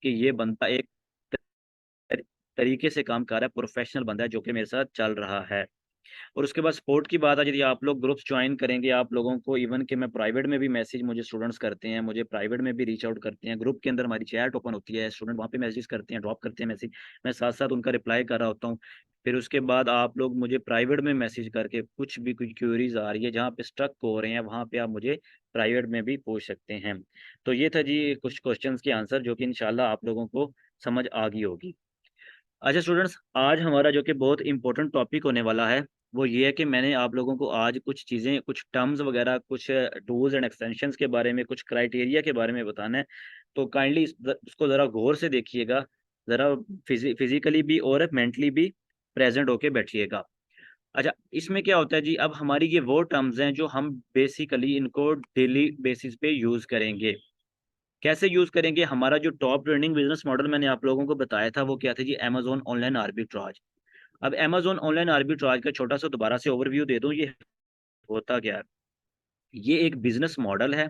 कि ये बंदा एक तरीके से काम कर रहा है, प्रोफेशनल बंदा है जो कि मेरे साथ चल रहा है। और उसके बाद सपोर्ट की बात है, यदि आप लोग ग्रुप्स ज्वाइन करेंगे, आप लोगों को इवन कि मैं प्राइवेट में भी मैसेज, मुझे स्टूडेंट्स करते हैं, मुझे प्राइवेट में भी रीच आउट करते हैं, ग्रुप के अंदर हमारी चैट ओपन होती है, स्टूडेंट वहाँ पे मैसेज करते हैं, ड्रॉप करते हैं मैसेज, मैं साथ साथ उनका रिप्लाई कर रहा होता हूँ। फिर उसके बाद आप लोग मुझे प्राइवेट में मैसेज करके कुछ भी कोई क्वेरीज आ रही है, जहाँ पे स्टक हो रहे हैं, वहाँ पे आप मुझे प्राइवेट में भी पूछ सकते हैं। तो ये था जी कुछ क्वेश्चंस के आंसर, जो कि इंशाल्लाह आप लोगों को समझ आ गई होगी। अच्छा स्टूडेंट्स, आज हमारा जो कि बहुत इंपॉर्टेंट टॉपिक होने वाला है, वो ये है कि मैंने आप लोगों को आज कुछ चीज़ें, कुछ टर्म्स वगैरह, कुछ डूज एंड एक्सटेंशंस के बारे में, कुछ क्राइटेरिया के बारे में बताना है। तो काइंडली इसको ज़रा गौर से देखिएगा, ज़रा फिजिकली भी और मेंटली भी प्रेजेंट होके बैठिएगा। अच्छा, इसमें क्या होता है जी, अब हमारी ये वो टर्म्स हैं जो हम बेसिकली इनको डेली बेसिस पे यूज़ करेंगे। कैसे यूज करेंगे? हमारा जो टॉप ट्रेंडिंग बिजनेस मॉडल मैंने आप लोगों को बताया था, वो क्या था जी? Amazon online arbitrage. अब अमेजोन ऑनलाइन आर्बिट्राज का छोटा सा दोबारा से ओवरव्यू दे दूं, ये होता क्या है? ये एक बिजनेस मॉडल है।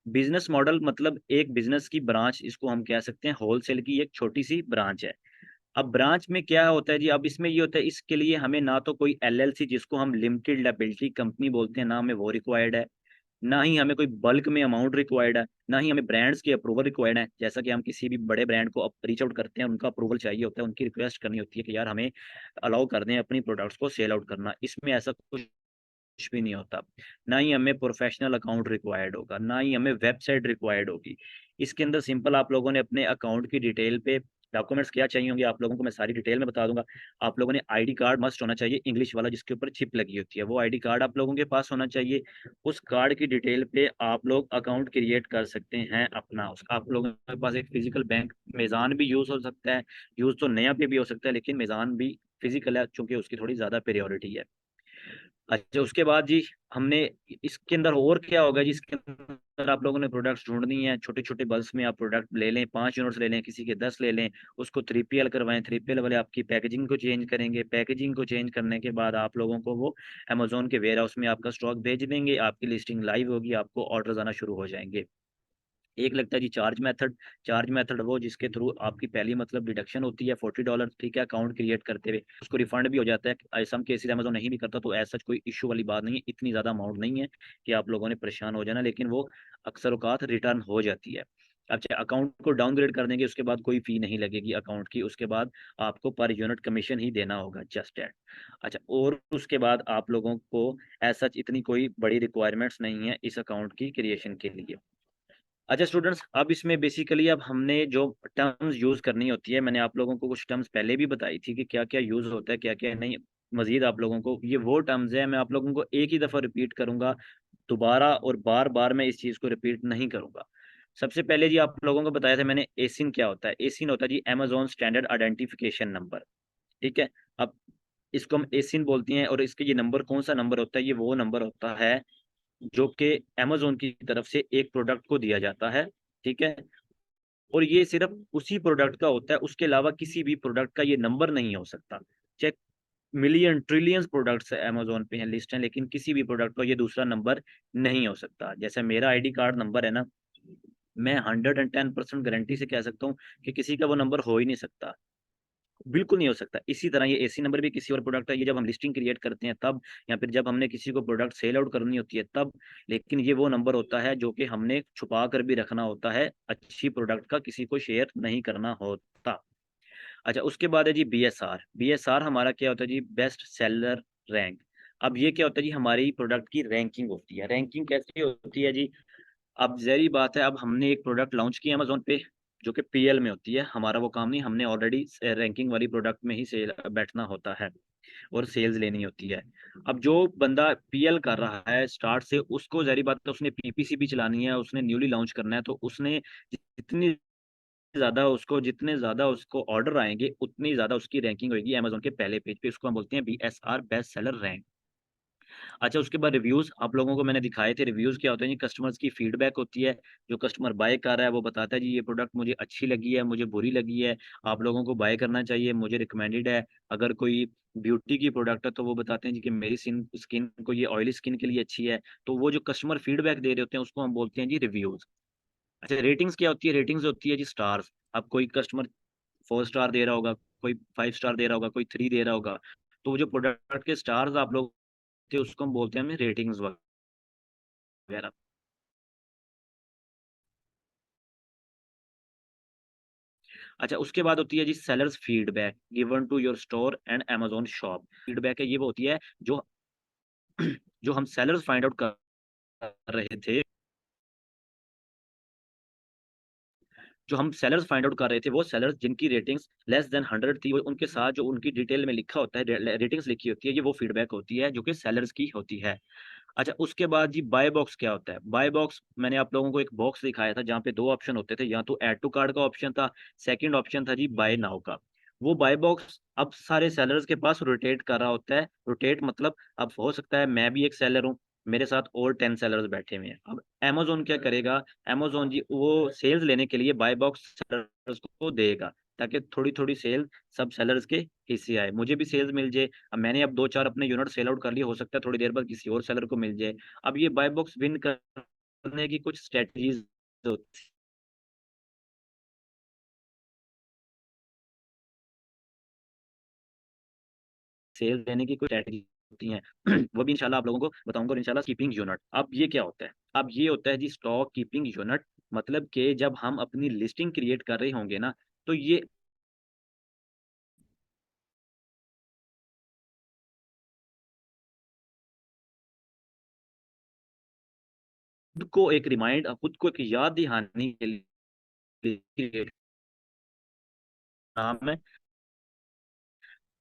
बिजनेस मॉडल मतलब एक बिजनेस की ब्रांच, इसको हम कह सकते हैं होलसेल की एक छोटी सी ब्रांच है। अब ब्रांच में क्या होता है जी? अब इसमें ये होता है, इसके लिए हमें ना तो कोई एलएलसी, जिसको हम लिमिटेड लायबिलिटी कंपनी बोलते हैं, ना हमें वो रिक्वायर्ड है, ना ही हमें कोई बल्क में अमाउंट रिक्वायर्ड है, ना ही हमें ब्रांड्स की अप्रूवल रिक्वायर्ड है। जैसा कि हम किसी भी बड़े ब्रांड को रीच आउट करते हैं, उनका अप्रूवल चाहिए होता है, उनकी रिक्वेस्ट करनी होती है कि यार हमें अलाउ कर दें अपनी प्रोडक्ट्स को सेल आउट करना। इसमें ऐसा कुछ भी नहीं होता। ना ही हमें प्रोफेशनल अकाउंट रिक्वायर्ड होगा, ना ही हमें वेबसाइट रिक्वायर्ड होगी। इसके अंदर सिंपल आप लोगों ने अपने अकाउंट की डिटेल पे डॉक्यूमेंट्स क्या चाहिए होंगे, आप लोगों को मैं सारी डिटेल में बता दूंगा। आप लोगों ने आईडी कार्ड मस्ट होना चाहिए, इंग्लिश वाला, जिसके ऊपर चिप लगी होती है, वो आईडी कार्ड आप लोगों के पास होना चाहिए। उस कार्ड की डिटेल पे आप लोग अकाउंट क्रिएट कर सकते हैं अपना। उस आप लोगों के पास एक फिजिकल बैंक मेज़ान भी यूज़ हो सकता है। यूज़ तो नया पे भी हो सकता है, लेकिन मेज़ान भी फिजिकल है, चूंकि उसकी थोड़ी ज़्यादा प्रायोरिटी है। अच्छा, उसके बाद जी हमने इसके अंदर और क्या होगा जी? इसके अंदर आप लोगों ने प्रोडक्ट्स ढूँढनी है, छोटे-छोटे बल्क्स में आप प्रोडक्ट ले लें, 5 यूनिट्स ले लें, किसी के 10 ले लें, उसको 3PL करवाएँ, 3PL वाले आपकी पैकेजिंग को चेंज करेंगे, पैकेजिंग को चेंज करने के बाद आप लोगों को वो अमेज़न के वेयरहाउस में आपका स्टॉक भेज देंगे, आपकी लिस्टिंग लाइव होगी, आपको ऑर्डर्स आना शुरू हो जाएँगे। एक लगता है जी चार्ज मेथड। चार्ज मेथड वो जिसके थ्रू आपकी पहली मतलब डिडक्शन होती है $40, ठीक है, अकाउंट क्रिएट करते हुए, उसको रिफंड भी हो जाता है। सम केसेस अमेज़न नहीं भी करता, तो ऐसा कोई इश्यू वाली बात नहीं है, इतनी ज़्यादा अमाउंट नहीं है कि आप लोगों ने परेशान हो जाना, लेकिन वो अक्सर औक़ात रिटर्न हो जाती है। अच्छा, अकाउंट को डाउनग्रेड कर देंगे, उसके बाद कोई फ़ी नहीं लगेगी अकाउंट की, उसके बाद आपको पर यूनिट कमीशन ही देना होगा, जस्ट दैट। अच्छा, और उसके बाद आप लोगों को एज़ सच इतनी कोई बड़ी रिक्वायरमेंट्स नहीं है इस अकाउंट की क्रिएशन के लिए। अच्छा स्टूडेंट्स, अब इसमें बेसिकली अब हमने जो टर्म्स यूज़ करनी होती है, मैंने आप लोगों को कुछ टर्म्स पहले भी बताई थी कि क्या-क्या यूज़ होता है, क्या-क्या नहीं। मज़ीद आप लोगों को ये वो टर्म्स हैं, मैं आप लोगों को एक ही दफ़ा रिपीट करूँगा, दोबारा और बार-बार मैं इस चीज़ को रिपीट नहीं करूँगा। सबसे पहले जी आप लोगों को बताया था मैंने, एसिन क्या होता है? एसिन होता है जी अमेज़न स्टैंडर्ड आइडेंटिफिकेशन नंबर, ठीक है? अब इसको हम एसिन बोलते हैं, और इसके ये नंबर कौन-सा नंबर होता है? ये वो नंबर होता है जो कि अमेज़न की तरफ से एक प्रोडक्ट को दिया जाता है, ठीक है? और ये सिर्फ़ उसी प्रोडक्ट का होता है, उसके अलावा किसी भी प्रोडक्ट का ये नंबर नहीं हो सकता। चाहे मिलियन, ट्रिलियंस प्रोडक्ट्स अमेज़न पे हैं, लिस्ट हैं, लेकिन किसी भी प्रोडक्ट का ये दूसरा नंबर नहीं हो सकता। जैसे मेरा आईडी कार्ड नंबर है ना, मैं 110% गारंटी से कह सकता हूँ कि किसी का वो नंबर हो ही नहीं सकता। बिल्कुल नहीं हो सकता। इसी तरह ये एसी नंबर भी किसी और प्रोडक्ट का, ये जब हम लिस्टिंग क्रिएट करते हैं तब, या फिर जब हमने किसी को प्रोडक्ट सेल आउट करनी होती है तब, लेकिन ये वो नंबर होता है जो कि हमने छुपा कर भी रखना होता है, अच्छी प्रोडक्ट का किसी को शेयर नहीं करना होता। अच्छा, उसके बाद है जी बीएसआर। बीएसआर हमारा क्या होता है जी? Best seller rank. अब ये क्या होता है जी? हमारी प्रोडक्ट की रैंकिंग होती है। रैंकिंग कैसी होती है जी? अब ज़ाहिर-सी बात है, अब हमने एक प्रोडक्ट लॉन्च की अमेज़न पे, जो कि पीएल में होती है। हमारा वो काम नहीं, हमने ऑलरेडी रैंकिंग वाली प्रोडक्ट में ही सेल बैठना होता है और सेल्स लेनी होती है। अब जो बंदा पीएल कर रहा है स्टार्ट से, उसको ज़ाहिर-सी बात है उसने पीपीसी भी चलानी है, उसने न्यूली लॉन्च करना है, तो उसने जितने ज़्यादा उसको ऑर्डर आएँगे, उतनी ज़्यादा उसकी रैंकिंग होएगी अमेज़न के पहले पेज पे। इसको हम बोलते हैं बीएसआर, बेस्ट सेलर रैंक। अच्छा, उसके बाद रिव्यूज़ आप लोगों को मैंने दिखाए थे। रिव्यूज़ क्या होते हैं? ये कस्टमर्स की फीडबैक होती है। जो कस्टमर बाय कर रहा है वो बताता है जी ये प्रोडक्ट मुझे अच्छी लगी है, मुझे बुरी लगी है, आप लोगों को बाय करना चाहिए, मुझे रिकमेंडेड है। अगर कोई ब्यूटी की प्रोडक्ट है तो वो बताते हैं जी कि मेरी स्किन को ये ऑयली स्किन के लिए अच्छी है। तो वो जो कस्टमर फीडबैक दे रहे होते हैं उसको हम बोलते हैं जी रिव्यूज़। अच्छा, रेटिंग्स क्या होती है? रेटिंग्स होती है जी स्टार्स। अब कोई कस्टमर 4 स्टार दे रहा होगा, कोई 5 स्टार दे रहा होगा, कोई 3 दे रहा होगा, तो वो जो प्रोडक्ट के स्टार्स आप लोग थे उसको हम बोलते हैं हमें रेटिंग्स वगैरह। अच्छा, उसके बाद होती है जी sellers feedback given to your store and Amazon shop. Feedback है, ये वो होती है जो जो हम सेलर्स फाइंड आउट कर रहे थे, जो हम सेलर्स फाइंड आउट कर रहे थे, वो सेलर्स जिनकी रेटिंग्स लेस देन 100 थी, वो उनके साथ जो उनकी डिटेल में लिखा होता है, रेटिंग्स लिखी होती है, ये वो फीडबैक होती है, जो कि सेलर्स की होती है। अच्छा, उसके बाद जी बाय बॉक्स क्या होता है? बाय बॉक्स मैंने आप लोगों को एक बॉक्स दिखाया था, जहाँ पे 2 ऑप्शन होते थे, या तो ऐड टू कार्ट का ऑप्शन था, सेकंड ऑप्शन था जी बाय नाउ का। वो बाय बॉक्स अब सारे सेलर्स के पास रोटेट कर रहा होता है। रोटेट मतलब अब हो सकता है मैं भी एक सेलर हूँ, मेरे साथ और 10 सेलर्स बैठे हुए हैं। अब अमेज़न क्या करेगा? अमेज़न जी वो सेल्स लेने के लिए बाय बॉक्स सेलर्स को देगा, ताकि थोड़ी-थोड़ी सेल सब सेलर्स के हिस्से आए। मुझे भी सेल्स मिल जाए। अब मैंने अब 2-4 अपने यूनिट सेल आउट कर लिए, हो सकता है थोड़ी देर बाद किसी और सेलर को मिल जाए। अब ये बाय बॉक्स विन करने की कुछ स्ट्रैटेजीज़ होती सेल देने की कुछ स्ट्रैटेजी होती हैं। वो भी इंशाल्लाह आप लोगों को बताऊँगा, और इंशाल्लाह कीपिंग यूनिट। अब ये क्या होता है? अब ये होता है जी स्टॉक कीपिंग यूनिट, मतलब कि जब हम अपनी लिस्टिंग क्रिएट कर रहे होंगे ना, तो ये खुद को एक याद दिलाने के लिए क्रिएट नाम है।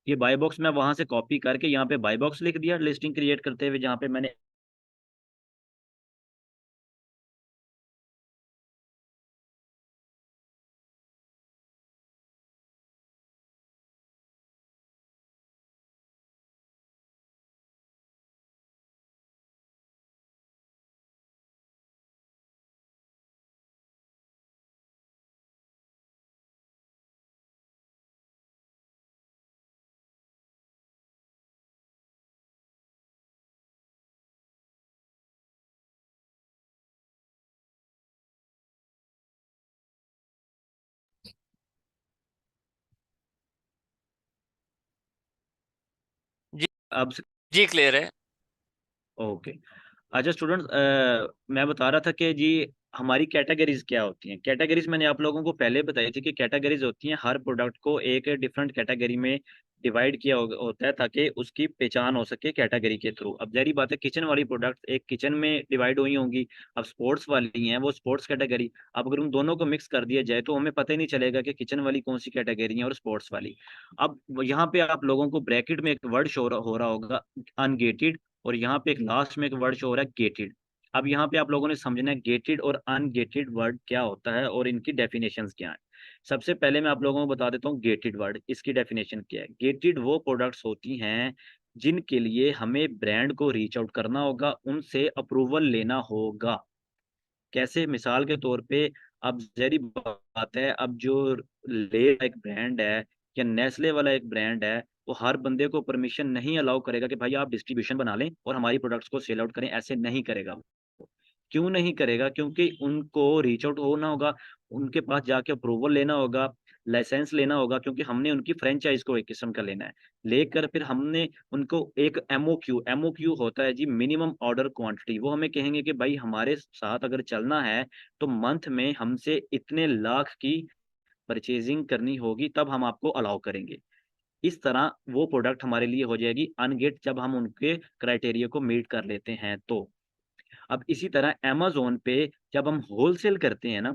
ये बाय बॉक्स मैं वहाँ से कॉपी करके यहाँ पे बाय बॉक्स लिख दिया लिस्टिंग क्रिएट करते हुए, जहाँ पे मैंने जी। अब जी क्लियर है। ओके। अच्छा स्टूडेंट्स, मैं बता रहा था कि जी हमारी कैटेगरीज क्या होती हैं। कैटेगरीज मैंने आप लोगों को पहले बताई थी कि कैटेगरीज होती हैं, हर प्रोडक्ट को एक डिफरेंट कैटेगरी में डिवाइड किया होता है, ताकि उसकी पहचान हो सके कैटेगरी के थ्रू। अब ज़ाहिर बात है, किचन वाली प्रोडक्ट एक किचन में डिवाइड हुई होंगी, अब स्पोर्ट्स वाली हैं वो स्पोर्ट्स कैटेगरी। अब अगर उन दोनों को मिक्स कर दिया जाए तो हमें पता ही नहीं चलेगा कि किचन वाली कौन सी कैटेगरी है और स्पोर्ट्स वाली। अब यहाँ पे आप लोगों को ब्रैकेट में एक वर्ड शो हो रहा होगा, अनगेटेड, और यहाँ पे एक लास्ट में एक वर्ड शो हो रहा है गेटेड। अब यहाँ पे आप लोगों ने समझना है गेटेड और अनगेटेड वर्ड क्या होता है और इनकी डेफिनेशंस क्या है। सबसे पहले मैं आप लोगों को बता देता हूँ गेटेड वर्ड, इसकी डेफिनेशन क्या है। गेटेड वो प्रोडक्ट्स होती हैं जिनके लिए हमें ब्रांड को रीच आउट करना होगा, उनसे अप्रूवल लेना होगा। कैसे? मिसाल के तौर पे, अब ज़ाहिर बात है, अब जो ले एक ब्रांड है या नेस्ले वाला एक ब्रांड है, वो हर बंदे को परमिशन नहीं अलाउ करेगा कि भाई आप डिस्ट्रीब्यूशन बना लें और हमारी प्रोडक्ट्स को सेल आउट करें, ऐसे नहीं करेगा वो। क्यों नहीं करेगा? क्योंकि उनको रीच आउट होना होगा, उनके पास जाके अप्रूवल लेना होगा, लाइसेंस लेना होगा, क्योंकि हमने उनकी फ्रैंचाइज़ को एक किस्म का लेना है। लेकर फिर हमने उनको एक एमओक्यू, एमओक्यू होता है जी मिनिमम ऑर्डर क्वांटिटी। वो हमें कहेंगे कि भाई हमारे साथ अगर चलना है, तो मंथ में हमसे इतने लाख की परचेज़िंग करनी होगी, तब हम आपको अलाउ करेंगे। इस तरह वो प्रोडक्ट हमारे लिए हो जाएगी अनगेट, जब हम उनके क्राइटेरिया को मीट कर लेते हैं तो। अब इसी तरह अमेज़न पे जब हम होलसेल करते हैं ना,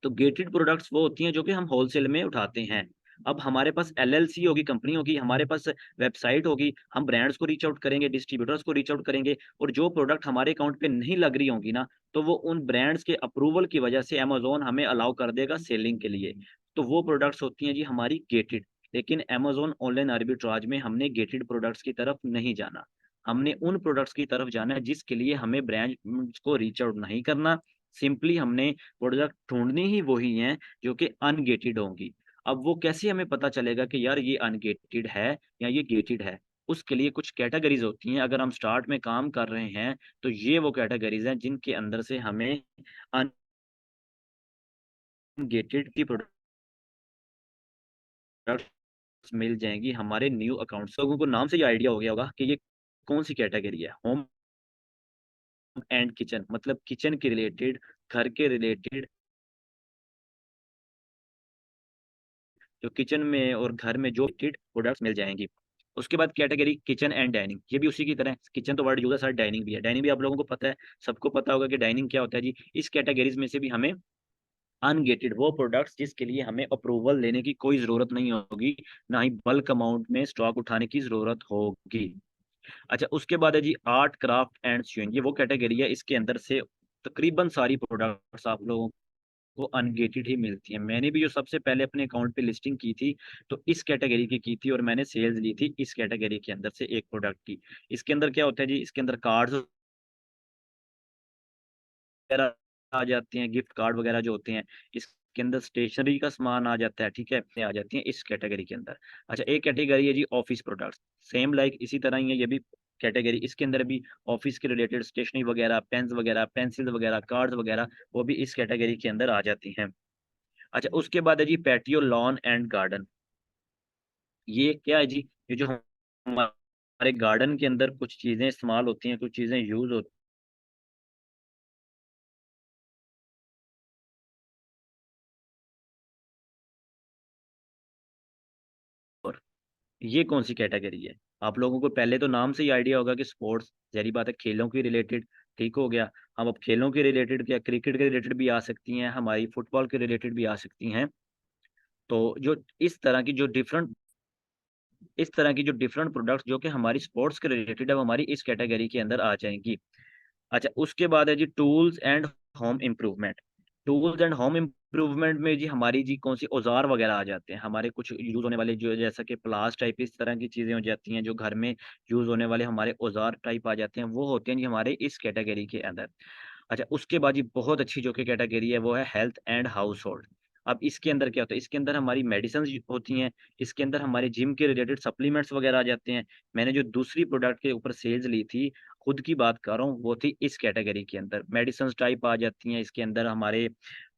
तो गेटेड प्रोडक्ट्स वो होती हैं जो कि हम होलसेल में उठाते हैं। अब हमारे पास एलएलसी होगी, कंपनी होगी, हमारे पास वेबसाइट होगी, हम ब्रांड्स को रीच आउट करेंगे, डिस्ट्रीब्यूटर्स को रीच आउट करेंगे, और जो प्रोडक्ट हमारे अकाउंट पे नहीं लग रही होंगी ना, तो वो उन ब्रांड्स के अप्रूवल की वजह से अमेज़न हमें अलाउ कर देगा सेलिंग के लिए। तो वो प्रोडक्ट्स होती हैं जी हमारी गेटेड। लेकिन अमेज़न ऑनलाइन आर्बिट्राज में हमने गेटेड प्रोडक्ट्स की तरफ नहीं जाना। हमने उन प्रोडक्ट्स की तरफ जाना है जिसके लिए हमें ब्रांड्स को रीच आउट नहीं करना। सिंपली हमने प्रोडक्ट ढूँढनी ही वही हैं जो कि अनगेटेड होंगी। अब वो कैसे हमें पता चलेगा कि यार ये अनगेटेड है या ये गेटेड है? उसके लिए कुछ कैटेगरीज़ होती हैं, अगर हम स्टार्ट में काम कर रहे हैं, तो ये वो कैटेगरीज़ हैं जिनके अंदर से हमें अनगेटेड की प्रोडक्ट मिल जाएंगी हमारे न्यू अकाउंट्स। लोगों को नाम से ही आइडिया हो गया होगा कि ये कौन सी कैटेगरी है। होम एंड किचन मतलब किचन के रिलेटेड, घर के रिलेटेड, जो किचन में और घर में जो प्रोडक्ट्स मिल जाएंगी। उसके बाद कैटेगरी किचन एंड डाइनिंग, ये भी उसी की तरह, किचन तो वर्ड यूज है सर, डाइनिंग भी है। डाइनिंग भी आप लोगों को पता है, सबको पता होगा कि डाइनिंग क्या होता है जी। इस कैटेगरीज में से भी हमें अनगेटेड वो प्रोडक्ट्स जिसके लिए हमें अप्रूवल लेने की कोई जरूरत नहीं होगी, ना ही बल्क अमाउंट में स्टॉक उठाने की जरूरत होगी। अच्छा, उसके बाद है जी आर्ट क्राफ्ट एंड स्यूइंग, ये वो कैटेगरी है, इसके अंदर से तकरीबन सारी प्रोडक्ट्स आप लोगों को अनगेटेड ही मिलती है। मैंने भी जो सबसे पहले अपने अकाउंट पे लिस्टिंग की थी तो इस कैटेगरी की थी, और मैंने सेल्स ली थी इस कैटेगरी के अंदर से एक प्रोडक्ट की। इसके अंदर क्या होता है जी, इसके अंदर कार्ड्स वगैरह आ जाते हैं, गिफ्ट कार्ड वगैरह जो होते हैं, इसके अंदर स्टेशनरी का सामान आ जाता है, ठीक है, ये आ जाती हैं इस कैटेगरी के अंदर। अच्छा, एक कैटेगरी है जी ऑफिस प्रोडक्ट्स, सेम लाइक इसी तरह ही है ये भी कैटेगरी। इसके अंदर भी ऑफिस के रिलेटेड स्टेशनरी वगैरह, पेन्स वगैरह, पेंसिल वगैरह, कार्ड्स वगैरह, वो भी इस कैटेगरी के अंदर आ जाती हैं। अच्छा, उसके बाद है जी पैटियो लॉन एंड गार्डन, ये क्या है जी, ये जो हमारे गार्डन के अंदर कुछ चीजें इस्तेमाल होती हैं, कुछ चीजें यूज होती हैं। ये कौन सी कैटेगरी है? आप लोगों को पहले तो नाम से ही आइडिया होगा कि स्पोर्ट्स, जहरी बात है, खेलों के रिलेटेड, ठीक हो गया। हम अब खेलों के रिलेटेड क्या, क्रिकेट के रिलेटेड भी आ सकती हैं हमारी, फुटबॉल के रिलेटेड भी आ सकती हैं। तो जो इस तरह की जो डिफरेंट प्रोडक्ट्स जो कि हमारी स्पोर्ट्स के रिलेटेड है, वो हमारी इस कैटेगरी के अंदर आ जाएंगी। अच्छा, उसके बाद है जी tools and home improvement. Tools and home improvement में जी हमारी जी कौन सी औजार वगैरह आ जाते हैं, हमारे कुछ यूज होने वाले, जो जैसा कि प्लास टाइप इस तरह की चीजें हो जाती हैं, जो घर में यूज होने वाले हमारे औजार टाइप आ जाते हैं, वो होते हैं जी हमारे इस कैटेगरी के अंदर। अच्छा, उसके बाद जी बहुत अच्छी जो कि कैटेगरी है वो है हेल्थ एंड हाउस होल्ड। अब इसके अंदर क्या होता है, इसके अंदर हमारी मेडिसिन होती हैं, इसके अंदर हमारे जिम के रिलेटेड सप्लीमेंट्स वगैरह आ जाते हैं। मैंने जो दूसरी प्रोडक्ट के ऊपर सेल्स ली थी, खुद की बात कर रहा हूँ, वो थी इस कैटेगरी के अंदर, मेडिसिन टाइप आ जाती हैं इसके अंदर हमारे,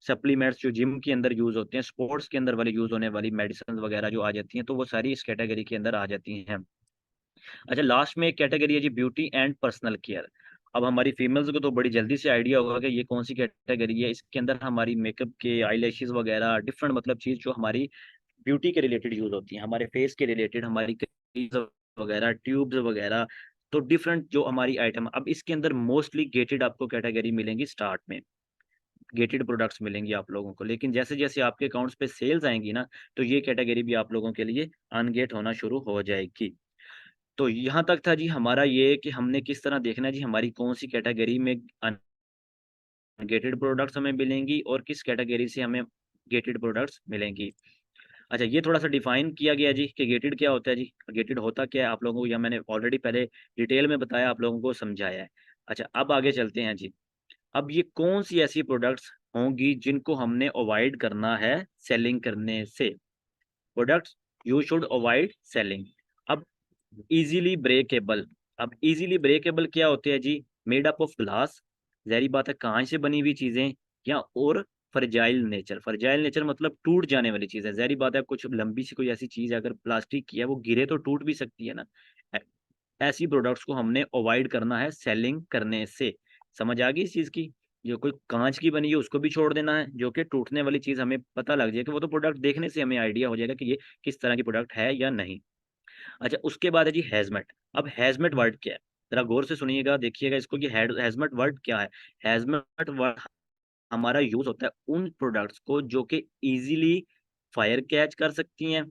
सप्लीमेंट्स जो जिम के अंदर यूज होते हैं, स्पोर्ट्स के अंदर वाले यूज होने वाली मेडिसिन वगैरह जो आ जाती हैं, तो वो सारी इस कैटेगरी के अंदर आ जाती हैं। अच्छा, लास्ट में एक कैटेगरी है जी ब्यूटी एंड पर्सनल केयर। अब हमारी फीमेल्स को तो बड़ी जल्दी से आइडिया होगा कि ये कौन सी कैटेगरी है। इसके अंदर हमारी मेकअप के, आईलैशेस वगैरह, डिफरेंट मतलब चीज जो हमारी ब्यूटी के रिलेटेड यूज होती है, हमारे फेस के रिलेटेड, हमारी क्रीम्स वगैरह, ट्यूब्स वगैरह, तो डिफरेंट जो हमारी आइटम, अब इसके अंदर मोस्टली गेटेड आपको कैटेगरी मिलेंगी, स्टार्ट में गेटेड प्रोडक्ट्स मिलेंगी आप लोगों को, लेकिन जैसे जैसे आपके अकाउंट्स पे सेल्स आएंगी ना, तो ये कैटेगरी भी आप लोगों के लिए अनगेट होना शुरू हो जाएगी। तो यहाँ तक था जी हमारा ये कि हमने किस तरह देखना है जी हमारी कौन सी कैटेगरी में अनगेटेड प्रोडक्ट्स हमें मिलेंगी और किस कैटेगरी से हमें गेटेड प्रोडक्ट्स मिलेंगी। अच्छा, ये थोड़ा सा डिफाइन किया गया जी कि गेटेड क्या होता है जी, गेटेड होता क्या है आप लोगों को, या मैंने ऑलरेडी पहले डिटेल में बताया, आप लोगों को समझाया है। अच्छा, अब आगे चलते हैं जी। अब ये कौन सी ऐसी प्रोडक्ट्स होंगी जिनको हमने अवॉइड करना है सेलिंग करने से, products you should avoid selling. अब इजीली ब्रेकेबल, अब इजीली ब्रेकेबल क्या होते हैं जी, मेड अप ऑफ ग्लास, जहरी बात है कांच से बनी हुई चीजें, या और फर्जाइल नेचर, फर्जाइल नेचर मतलब टूट जाने वाली चीज है, जहरी बात है कुछ लंबी सी कोई ऐसी चीज है, अगर प्लास्टिक की है वो गिरे तो टूट भी सकती है ना। ऐ- ऐसी प्रोडक्ट्स को हमने अवॉइड करना है सेलिंग करने से। समझ आ गई इस चीज की? जो कोई कांच की बनी है उसको भी छोड़ देना है, जो कि टूटने वाली चीज हमें पता लग जाए कि वो तो प्रोडक्ट देखने से हमें आइडिया हो जाएगा कि ये किस तरह की प्रोडक्ट है या नहीं। अच्छा, उसके बाद है जी हैजमेट। अब हैजमेट वर्ड क्या है, जरा गौर से सुनिएगा, देखिएगा इसको कि हैजमेट वर्ड क्या है। हैजमेट वर्ड हमारा यूज होता है उन प्रोडक्ट्स को जो कि इजीली फायर कैच कर सकती हैं।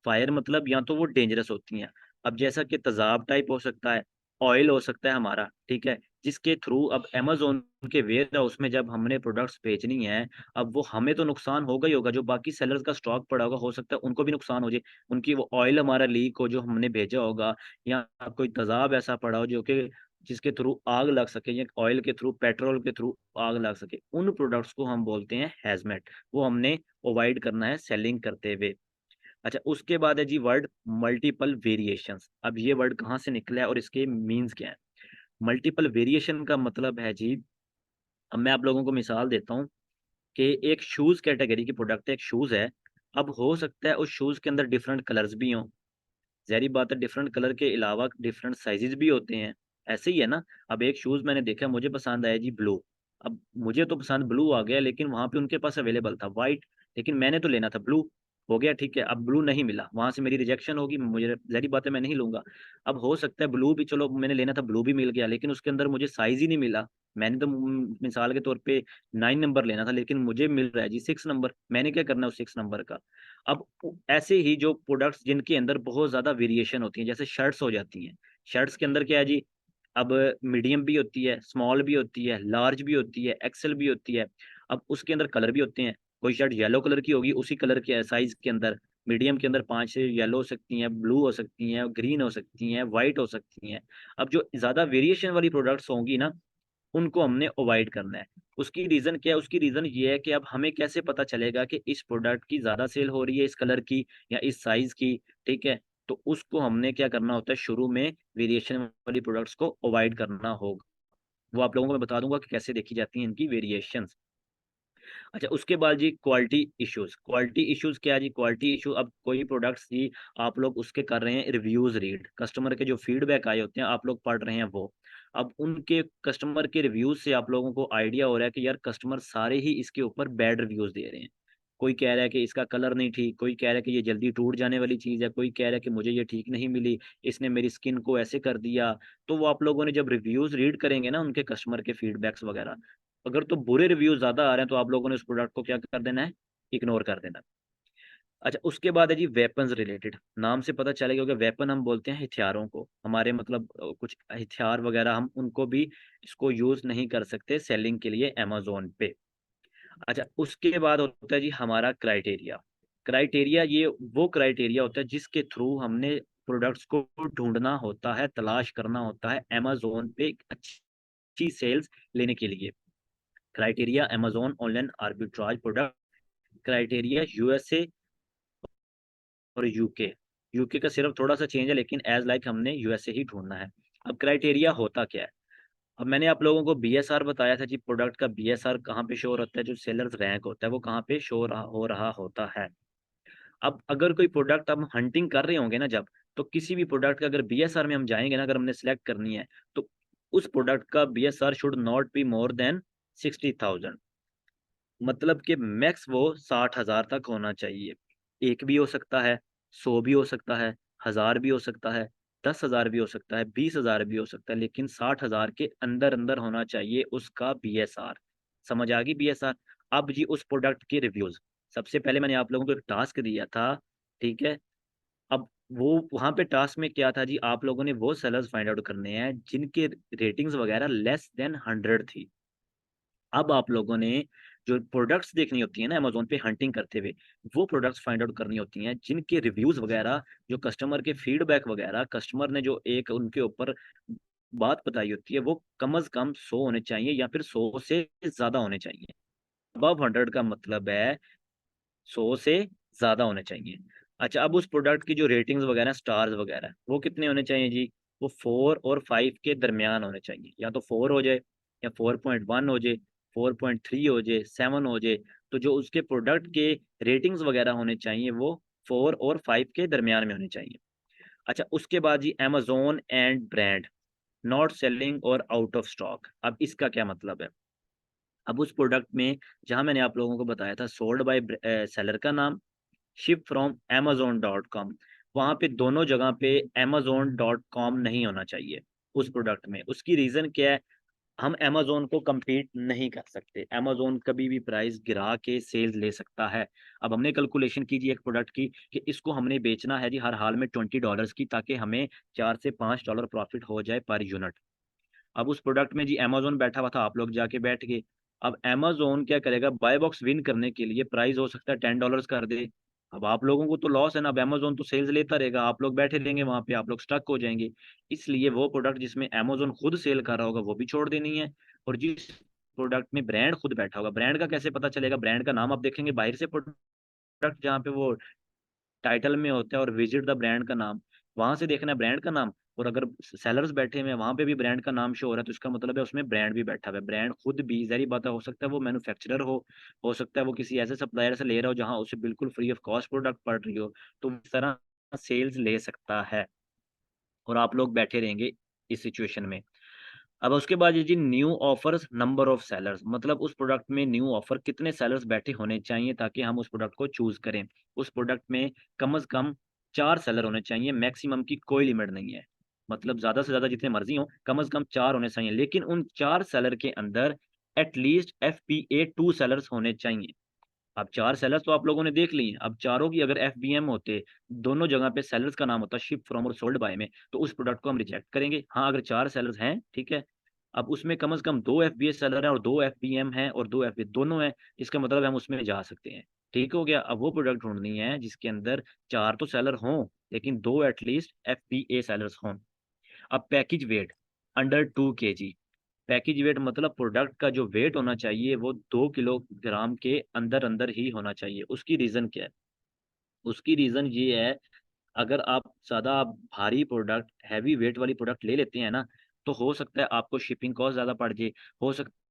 फायर मतलब या तो वो डेंजरस होती हैं, अब जैसा कि तेजाब टाइप हो सकता है, ऑयल हो सकता है हमारा, ठीक है, जिसके थ्रू अब अमेजोन के वेयर हाउस में जब हमने प्रोडक्ट्स भेजनी है, अब वो हमें तो नुकसान होगा ही होगा, जो बाकी सेलर्स का स्टॉक पड़ा होगा हो सकता है उनको भी नुकसान हो जाए, उनकी वो ऑयल हमारा लीक हो जो हमने भेजा होगा, या कोई तेजाब ऐसा पड़ा हो जो कि जिसके थ्रू आग लग सके, या ऑयल के थ्रू, पेट्रोल के थ्रू आग लग सके, उन प्रोडक्ट्स को हम बोलते हैं हैजमेट। वो हमने अवॉइड करना है सेलिंग करते हुए। अच्छा, उसके बाद है जी वर्ड मल्टीपल वेरिएशंस। अब ये वर्ड कहाँ से निकला है और इसके मीन्स क्या है? मल्टीपल वेरिएशन का मतलब है जी, अब मैं आप लोगों को मिसाल देता हूँ कि एक शूज कैटेगरी की प्रोडक्ट है, एक शूज है, अब हो सकता है उस शूज के अंदर डिफरेंट कलर्स भी हों, ज़ाहिर बात है डिफरेंट कलर के अलावा डिफरेंट साइजेस भी होते हैं, ऐसे ही है ना। अब एक शूज़ मैंने देखा, मुझे पसंद आया जी ब्लू, अब मुझे तो पसंद ब्लू आ गया, लेकिन वहाँ पे उनके पास अवेलेबल था व्हाइट, लेकिन मैंने तो लेना था ब्लू। हो गया ठीक है, अब ब्लू नहीं मिला, वहाँ से मेरी रिजेक्शन होगी, मुझे ज़ाहिर बात है मैं नहीं लूँगा। अब हो सकता है ब्लू भी, चलो मैंने लेना था ब्लू भी मिल गया, लेकिन उसके अंदर मुझे साइज़ ही नहीं मिला। मैंने तो मिसाल के तौर पे 9 नंबर लेना था, लेकिन मुझे मिल रहा है जी 6 नंबर, मैंने क्या करना है उस 6 नंबर का। अब ऐसे ही जो प्रोडक्ट्स जिनके अंदर बहुत ज़्यादा वेरिएशन होती है, जैसे शर्ट्स हो जाती हैं, शर्ट्स के अंदर क्या है जी, अब मीडियम भी होती है, स्मॉल भी होती है, लार्ज भी होती है, एक्सेल भी होती है। अब उसके अंदर कलर भी होते हैं, कोई शर्ट येलो कलर की होगी, उसी कलर के साइज़ के अंदर, मीडियम के अंदर 5 से येलो हो सकती हैं, ब्लू हो सकती हैं, ग्रीन हो सकती हैं, व्हाइट हो सकती हैं। अब जो ज़्यादा वेरिएशन वाली प्रोडक्ट्स होंगी ना, उनको हमने अवॉइड करना है। उसकी रीज़न क्या है? उसकी रीज़न ये है कि अब हमें कैसे पता चलेगा कि इस प्रोडक्ट की ज़्यादा सेल हो रही है इस कलर की या इस साइज़ की, ठीक है? तो उसको हमने क्या करना होता है, शुरू में वेरिएशन वाली प्रोडक्ट्स को अवॉइड करना होगा। वो आप लोगों को मैं बता दूँगा कि कैसे देखी जाती हैं इनकी वेरिएशंस। अच्छा, उसके बाद जी क्वालिटी इश्यूज़। क्वालिटी इश्यूज़ क्या है जी? क्वालिटी इश्यू, अब कोई प्रोडक्ट्स जी आप लोग उसके कर रहे हैं रिव्यूज़ रीड, कस्टमर के जो फीडबैक आए होते हैं आप लोग पढ़ रहे हैं वो। अब उनके कस्टमर के रिव्यूज़ से आप लोगों को आइडिया हो रहा है कि यार कस्टमर सारे ही इसके ऊपर बैड रिव्यूज़ दे रहे हैं। कोई कह रहा है कि इसका कलर नहीं ठीक, कोई कह रहा है कि ये जल्दी टूट जाने वाली चीज़ है, कोई कह रहा है कि मुझे ये ठीक नहीं मिली, इसने मेरी स्किन को ऐसे कर दिया। तो वो आप लोगों ने जब रिव्यूज़ रीड करेंगे ना उनके कस्टमर के फीडबैक्स वगैरह, अगर तो बुरे रिव्यू ज़्यादा आ रहे हैं, तो आप लोगों ने उस प्रोडक्ट को क्या कर देना है, इग्नोर कर देना है। अच्छा, उसके बाद है जी वेपन्स रिलेटेड। नाम से पता चलेगा कि वेपन हम बोलते हैं हथियारों को। हमारे मतलब कुछ हथियार वगैरह हम उनको भी इसको यूज़ नहीं कर सकते सेलिंग के लिए अमेज़न पे। अच्छा, उसके बाद होता है जी हमारा क्राइटेरिया। क्राइटेरिया ये वो क्राइटेरिया होता है जिसके थ्रू हमने प्रोडक्ट्स को ढूँढना होता है, तलाश करना होता है अमेज़न पे एक अच्छी सेल्स लेने के लिए। Criteria Amazon online arbitrage product, criteria USA और यूके। यूके का सिर्फ थोड़ा-सा चेंज है, लेकिन ऐज़ लाइक हमने यूएसए ही ढूँढना है। अब क्राइटेरिया होता क्या है? अब मैंने आप लोगों को बीएसआर बताया था जी, प्रोडक्ट का बीएसआर कहाँ पे शो होता है, जो सेलर्स रैंक होता है वो कहाँ पे शो रहा हो रहा होता है। अब अगर कोई प्रोडक्ट हम हंटिंग कर रहे होंगे ना जब, तो किसी भी प्रोडक्ट का अगर बीएसआर में हम जाएँगे ना, अगर हमने सेलेक्ट करनी है, तो उस प्रोडक्ट का BSR should not be more than 60,000, मतलब कि मैक्स वो 60,000 तक होना चाहिए। 1 भी हो सकता है, 100 भी हो सकता है, 1000 भी हो सकता है, 10,000 भी हो सकता है, 20,000 भी हो सकता है, लेकिन 60,000 के अंदर-अंदर होना चाहिए उसका बीएसआर। समझ आ गई बीएसआर? अब जी उस प्रोडक्ट के रिव्यूज़। सबसे पहले मैंने आप लोगों को एक टास्क दिया था, ठीक है? अब वो वहाँ पे टास्क में क्या था जी, आप लोगों ने वो सेलर्स फाइंड आउट करने हैं जिनके रेटिंग्स वगैरह लेस देन 100 थी। अब आप लोगों ने जो प्रोडक्ट्स देखनी होती है ना अमेज़न पे हंटिंग करते हुए, वो प्रोडक्ट्स फाइंड आउट करनी होती हैं जिनके रिव्यूज़ वगैरह, जो कस्टमर के फीडबैक वगैरह, कस्टमर ने जो एक उनके ऊपर बात बताई होती है, वो कम से कम 100 होने चाहिए या फिर 100 से ज़्यादा होने चाहिए। अबव 100 का मतलब है 100 से ज़्यादा होने चाहिए। अच्छा, अब उस प्रोडक्ट की जो रेटिंग्स वगैरह, स्टार्स वगैरह, वो कितने होने चाहिए जी? वो 4 और 5 के दरमियान होने चाहिए। या तो 4 हो जाए, या 4.1 हो जाए, 4.3 हो जाए, 7 हो जाए। तो जो उसके प्रोडक्ट के रेटिंग्स वगैरह होने चाहिए, वो 4 और 5 के दरमियान में होने चाहिए। अच्छा, उसके बाद जी Amazon and brand, not selling और आउट ऑफ स्टॉक। अब इसका क्या मतलब है? अब उस प्रोडक्ट में, जहाँ मैंने आप लोगों को बताया था सोल्ड बाय सेलर का नाम, शिप फ्रॉम amazon.com, वहाँ पे दोनों जगह पे amazon.com नहीं होना चाहिए उस प्रोडक्ट में। उसकी रीज़न क्या है? हम अमेज़न को कम्पीट नहीं कर सकते। अमेज़न कभी भी प्राइस गिरा के सेल्स ले सकता है। अब हमने कैलकुलेशन की जी एक प्रोडक्ट की कि इसको हमने बेचना है जी हर हाल में $20 की, ताकि हमें 4 से $5 प्रॉफ़िट हो जाए पर यूनिट। अब उस प्रोडक्ट में जी अमेज़न बैठा हुआ था, आप लोग जाके बैठ गए। अब अमेज़न क्या करेगा, बाय बॉक्स विन करने के लिए प्राइस हो सकता है $10 कर दे। अब आप लोगों को तो लॉस है ना, अब अमेज़न तो सेल्स लेता रहेगा, आप लोग बैठे रहेंगे वहाँ पे, आप लोग स्टक हो जाएँगे। इसलिए वो प्रोडक्ट जिसमें अमेज़न खुद सेल कर रहा होगा, वो भी छोड़ देनी है। और जिस प्रोडक्ट में ब्रांड खुद बैठा होगा, ब्रांड का कैसे पता चलेगा? ब्रांड का नाम आप देखेंगे बाहर से, प्रोडक्ट जहाँ पे वो टाइटल में होता है और विज़िट द ब्रांड का नाम, वहाँ से देखना है ब्रांड का नाम। और अगर सेलर्स बैठे हुए हैं वहां पे भी ब्रांड का नाम शो हो रहा है, तो इसका मतलब है उसमें ब्रांड भी बैठा हुआ है। ब्रांड खुद भी जहरी बात है, हो सकता है वो मैन्युफैक्चरर हो सकता है वो किसी ऐसे सप्लायर से ले रहा हो जहां उसे बिल्कुल फ्री ऑफ कॉस्ट प्रोडक्ट पड़ रही हो, तो इस तरह सेल्स ले सकता है और आप लोग बैठे रहेंगे इस सिचुएशन में। अब उसके बाद ये जी new offers, number of sellers, मतलब उस प्रोडक्ट में न्यू ऑफर कितने सेलर्स बैठे होने चाहिए ताकि हम उस प्रोडक्ट को चूज करें। उस प्रोडक्ट में कम से कम 4 सेलर होने चाहिए, मैक्सिमम की कोई लिमिट नहीं है। मतलब ज़्यादा से ज़्यादा जितने मर्ज़ी हों, कम से कम 4 होने चाहिए, लेकिन उन 4 सेलर के अंदर एटलीस्ट एफबीए 2 सेलर्स होने चाहिए। अब 4 सेलर्स तो आप लोगों ने देख लिए, अब चारों की अगर एफबीएम होते, दोनों जगह पे सेलर्स का नाम होता शिप फ्रॉम और सोल्ड बाय में, तो उस प्रोडक्ट को हम रिजेक्ट करेंगे। हाँ, अगर 4 सेलर्स हैं, ठीक है। अब उसमें कम से कम 2 एफबीए सेलर हैं और 2 एफबीएम हैं और 2 एफबीए दोनों हैं, इसका मतलब है हम उसमें जा सकते हैं। ठीक हो गया? अब वो प्रोडक्ट ढूँढनी है जिसके अंदर 4 तो सेलर हों, लेकिन 2 एटलीस्ट एफबीए सेलर्स हों। अब package weight under 2 KG, package weight मतलब प्रोडक्ट का जो वेट होना चाहिए वो 2 किलोग्राम के अंदर-अंदर ही होना चाहिए। उसकी रीज़न क्या है? उसकी रीज़न ये है, अगर आप ज़्यादा भारी प्रोडक्ट, हैवी वेट वाली प्रोडक्ट ले लेते हैं ना, तो हो सकता है आपको शिपिंग कॉस्ट ज़्यादा पड़ जाए, हो सकता है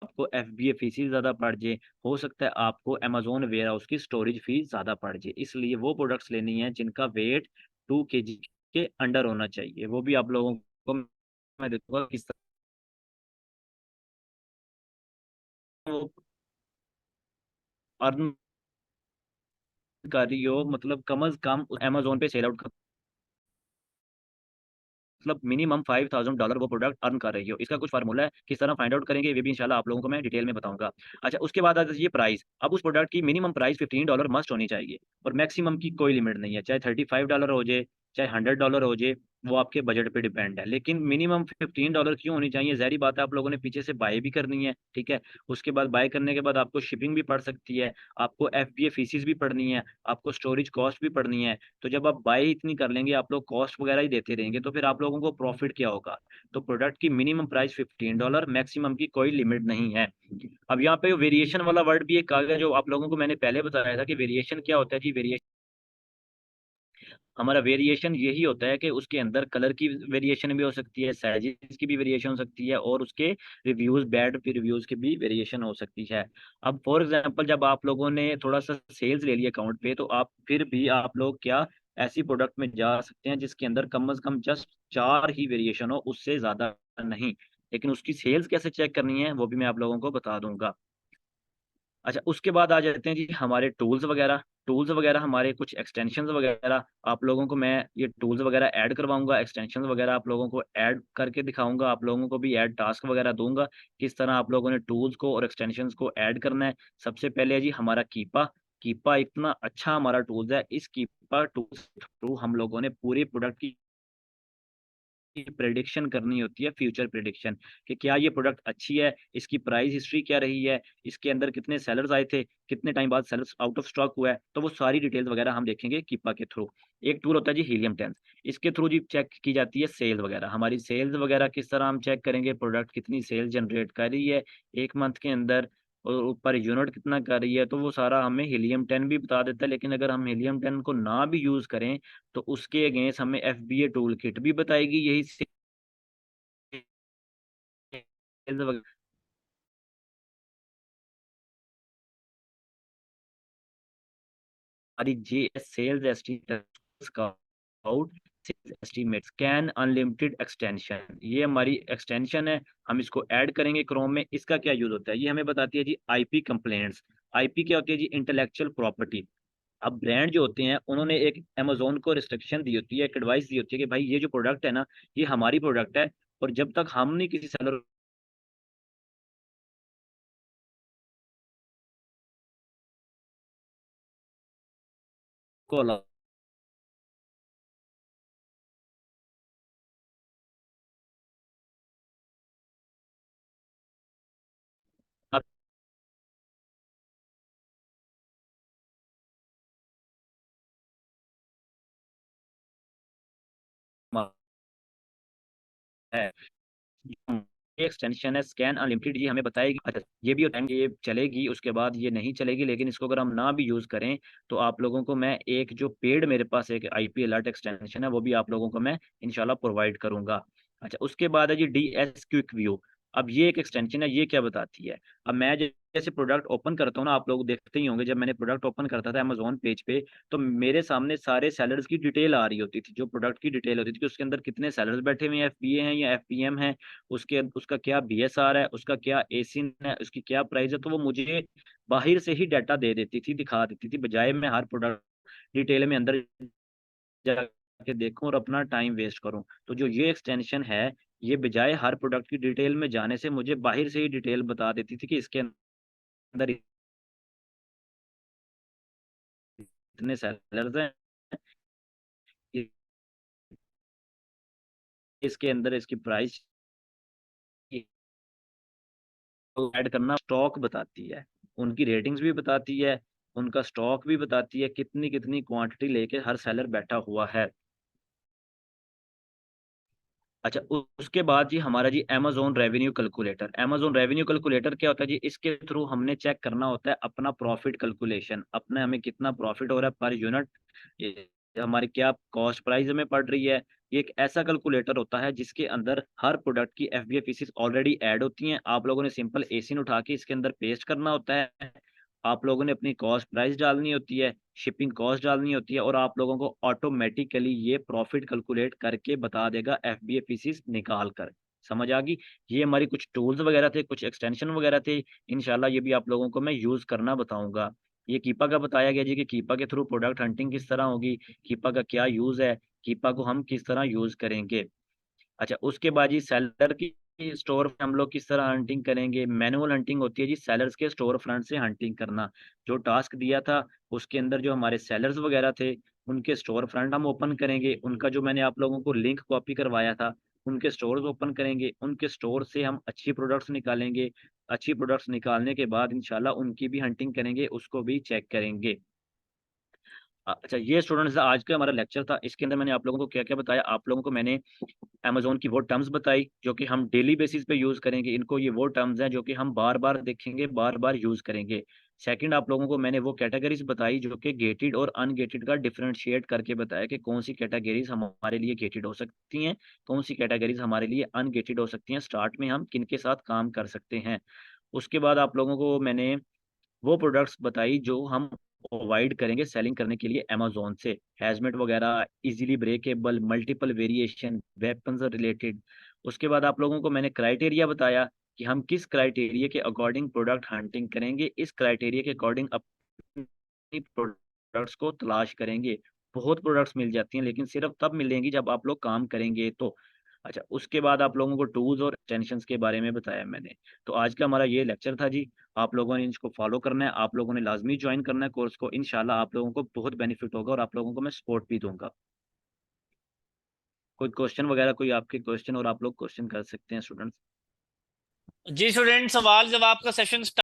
आपको एफबीए फीसेस ज़्यादा पड़ जाए, हो सकता है आपको अमेज़न वेयरहाउस की स्टोरेज फीस ज़्यादा पड़ जाए। इसलिए वो प्रोडक्ट्स लेनी है जिनका वेट 2 केजी के अंडर होना चाहिए। वो भी आप लोगों को मैं देखूँगा किस तरह वो अर्न कर रही हो, मतलब कम से कम अमेज़न पे सेल आउट कर, मतलब मिनिमम $5000 वो प्रोडक्ट अर्न कर रही हो। इसका कुछ फार्मूला है, किस तरह फाइंड आउट करेंगे ये भी इंशाल्लाह आप लोगों को मैं डिटेल में बताऊँगा। अच्छा, उसके बाद आता है ये प्राइस। अब उस प्रोडक्ट की मिनिमम प्राइस $15 मस्ट होनी चाहिए और मैक्सिमम की कोई लिमिट नहीं है। चाहे $35 हो जाए, चाहे $100 हो जाए, वो आपके बजट पे डिपेंड है। लेकिन मिनिमम $15 क्यों होनी चाहिए? ज़ाहिर-सी बात है आप लोगों ने पीछे से बाय भी करनी है, ठीक है? उसके बाद बाय करने के बाद आपको शिपिंग भी पड़ सकती है, आपको एफबीए फीसेस भी पड़नी है, आपको स्टोरेज कॉस्ट भी पड़नी है। तो जब आप बाय इतनी कर लेंगे, आप लोग कॉस्ट वगैरह ही देते रहेंगे, तो फिर आप लोगों को प्रॉफिट क्या होगा? तो प्रोडक्ट की मिनिमम प्राइस $15, मैक्सिमम की कोई लिमिट नहीं है। अब यहाँ पे वेरिएशन वाला वर्ड भी एक आ गया, जो आप लोगों को मैंने पहले बताया था कि वेरिएशन क्या होता है जी? वेरिएशन हमारा वेरिएशन यही होता है कि उसके अंदर कलर की वेरिएशन भी हो सकती है, साइज़ेज़ की भी वेरिएशन हो सकती है और उसके रिव्यूज़, बैड रिव्यूज़ की भी वेरिएशन हो सकती है। अब फॉर एग्ज़ाम्पल जब आप लोगों ने थोड़ा-सा सेल्स ले लिया अकाउंट पे, तो आप फिर भी आप लोग क्या ऐसी प्रोडक्ट में जा सकते हैं जिसके अंदर कम से कम जस्ट 4 ही वेरिएशन हो, उससे ज़्यादा नहीं। लेकिन उसकी सेल्स कैसे चेक करनी है, वो भी मैं आप लोगों को बता दूँगा। अच्छा, उसके बाद आ जाते हैं जी हमारे टूल्स वगैरह। टूल्स वगैरह हमारे कुछ एक्सटेंशंस वगैरह, आप लोगों को मैं ये टूल्स वगैरह ऐड करवाऊँगा, एक्सटेंशंस वगैरह आप लोगों को ऐड करके दिखाऊँगा, आप लोगों को भी ऐड टास्क वगैरह दूँगा, किस तरह आप लोगों ने टूल्स को और एक्सटेंशंस को ऐड करना है। सबसे पहले है जी हमारा कीपा। कीपा इतना अच्छा हमारा टूल्स है, इस कीपा टूल्स के थ्रू हम लोगों ने पूरे प्रोडक्ट की प्रेडिक्शन करनी होती है, फ्यूचर प्रेडिक्शन, कि क्या ये प्रोडक्ट अच्छी है, इसकी प्राइस हिस्ट्री क्या रही है, इसके अंदर कितने सेलर्स आए थे, कितने टाइम बाद सेलर्स आउट ऑफ स्टॉक हुआ है, तो वो सारी डिटेल्स वगैरह हम देखेंगे कीपा के थ्रू। एक टूल होता है जी हीलियम 10, इसके थ्रू जी चेक की जाती है सेल वगैरह, हमारी सेल्स वगैरह किस तरह हम चेक करेंगे, प्रोडक्ट कितनी सेल जनरेट कर रही है 1 मंथ के अंदर और ऊपर यूनिट कितना कर रही है, तो वो सारा हमें हीलियम 10 भी बता देता है। लेकिन अगर हम हीलियम 10 को ना भी यूज़ करें, तो उसके अगेंस्ट हमें एफबीए टूल किट भी बताएगी, यही सेल्स वगैरह हमारी JS sales estimate sales estimates can unlimited extension, ये हमारी एक्सटेंशन है, हम इसको ऐड करेंगे क्रोम में। इसका क्या यूज होता है, ये हमें बताती है जी आईपी कंप्लेंट्स। आईपी क्या होती है जी? Intellectual property. अब ब्रांड जो होते हैं उन्होंने एक अमेज़न को रिस्ट्रिक्शन दी होती है, एक एडवाइस दी होती है कि भाई ये जो प्रोडक्ट है ना, ये हमारी प्रोडक्ट है और जब तक हम नहीं किसी सेलर को अलाउ है एक्सटेंशन है स्कैन अनलिमिटेड, ये हमें बताएगी। अच्छा, ये भी होता है कि ये चलेगी, उसके बाद ये नहीं चलेगी, लेकिन इसको अगर हम ना भी यूज़ करें तो आप लोगों को मैं एक जो पेड मेरे पास एक आईपी अलर्ट एक्सटेंशन है वो भी आप लोगों को मैं इंशाल्लाह प्रोवाइड करूंगा। अच्छा, उसके बाद है जी डीएस क्विक व्यू। अब ये एक एक्सटेंशन है, ये क्या बताती है? अब मैं जैसे प्रोडक्ट ओपन करता हूँ ना, आप लोग देखते ही होंगे, जब मैंने प्रोडक्ट ओपन करता था अमेजोन पेज पे, तो मेरे सामने सारे सेलर्स की डिटेल आ रही होती थी, जो प्रोडक्ट की डिटेल होती थी कि उसके अंदर कितने सेलर्स बैठे हुए हैं, एफपीए हैं या एफपीएम है, उसके उसका क्या बीएसआर है, उसका क्या एसिन है, उसकी क्या प्राइस है। तो वो मुझे बाहर से ही डाटा दे देती थी, दिखा देती थी, बजाय मैं हर प्रोडक्ट डिटेल में अंदर जाके देखूं और अपना टाइम वेस्ट करूं। तो जो ये एक्सटेंशन है, ये बजाय हर प्रोडक्ट की डिटेल में जाने से मुझे बाहर से ही डिटेल बता देती थी कि इसके अंदर इतने सेलर्स हैं, इसके अंदर इसकी प्राइस ऐड करना, स्टॉक बताती है, उनकी रेटिंग्स भी बताती है, उनका स्टॉक भी बताती है, कितनी कितनी क्वांटिटी लेके हर सेलर बैठा हुआ है। अच्छा, उसके बाद जी हमारा जी Amazon revenue calculator. Amazon revenue calculator क्या होता है जी? इसके थ्रू हमने चेक करना होता है अपना प्रॉफिट कैलकुलेशन, अपने हमें कितना प्रॉफिट हो रहा है पर यूनिट, ये हमारी क्या कॉस्ट प्राइस हमें पड़ रही है। ये एक ऐसा कैलकुलेटर होता है जिसके अंदर हर प्रोडक्ट की एफबीएफसीज ऑलरेडी ऐड होती हैं। आप लोगों ने सिंपल एसिन उठा के इसके अंदर पेस्ट करना होता है, आप लोगों ने अपनी कॉस्ट प्राइस डालनी होती है, शिपिंग कॉस्ट डालनी होती है, और आप लोगों को ऑटोमेटिकली ये प्रॉफिट कैलकुलेट करके बता देगा एफबीएफसीज निकाल कर। समझ आ गई? ये हमारी कुछ टूल्स वगैरह थे, कुछ एक्सटेंशन वगैरह थे, इंशाल्लाह ये भी आप लोगों को मैं यूज करना बताऊंगा। ये कीपा का बताया गया जी कि कीपा के थ्रू प्रोडक्ट हंटिंग किस तरह होगी, कीपा का क्या यूज है, कीपा को हम किस तरह यूज करेंगे। अच्छा, उसके बाद जी सेलर की स्टोर में हम लोग किस तरह हंटिंग करेंगे। मैनुअल हंटिंग होती है जी, सेलर्स के स्टोर फ्रंट से हंटिंग करना। जो टास्क दिया था उसके अंदर जो हमारे सेलर्स वगैरह थे, उनके स्टोर फ्रंट हम ओपन करेंगे, उनका जो मैंने आप लोगों को लिंक कॉपी करवाया था, उनके स्टोर्स ओपन करेंगे, उनके स्टोर से हम अच्छी प्रोडक्ट्स निकालेंगे। अच्छी प्रोडक्ट्स निकालने के बाद इंशाल्लाह उनकी भी हंटिंग करेंगे, उसको भी चेक करेंगे। अच्छा, ये स्टूडेंट्स आज का हमारा लेक्चर था। इसके अंदर मैंने आप लोगों को क्या क्या बताया, आप लोगों को मैंने अमेज़न की वो टर्म्स बताई जो कि हम डेली बेसिस पे यूज़ करेंगे इनको। ये वो टर्म्स हैं जो कि हम बार-बार देखेंगे, बार-बार यूज़ करेंगे। सेकंड, आप लोगों को मैंने वो कैटेगरीज़ बताई जो कि गेटेड और अनगेटेड का डिफरेंशिएट करके बताया कि कौन-सी कैटेगरीज़ हमारे लिए गेटेड हो सकती हैं, कौन-सी कैटेगरीज़ हमारे लिए अनगेटेड हो सकती हैं, स्टार्ट में हम किनके साथ काम कर सकते हैं। उसके बाद आप लोगों को मैंने वो प्रोडक्ट्स बताई जो हम प्रोवाइड करेंगे सेलिंग करने के लिए अमेज़न से, हैज़मेट वगैरह, easily breakable, multiple variation, weapons related. उसके बाद आप लोगों को मैंने क्राइटेरिया बताया कि हम किस क्राइटेरिया के अकॉर्डिंग प्रोडक्ट हंटिंग करेंगे, इस क्राइटेरिया के अकॉर्डिंग अपनी प्रोडक्ट्स को तलाश करेंगे। बहुत प्रोडक्ट्स मिल जाती हैं लेकिन सिर्फ तब मिलेंगी जब आप लोग काम करेंगे तो। अच्छा, उसके बाद आप लोगों को टूल्स और एक्सटेंशंस के बारे में बताया मैंने। तो आज का हमारा ये लेक्चर था जी। आप लोगों ने इसको फॉलो करना है, आप लोगों ने लाज़मी जॉइन करना है कोर्स को। इंशाल्लाह आप लोगों को बहुत बेनिफिट होगा और आप लोगों को मैं सपोर्ट भी दूँगा। कोई क्वेश्चन वगैरह, कोई आपके क्वेश्चन, और आप लोग क्वेश्चन कर सकते हैं स्टूडेंट्स। जी स्टूडेंट, सवाल जवाब का सेशन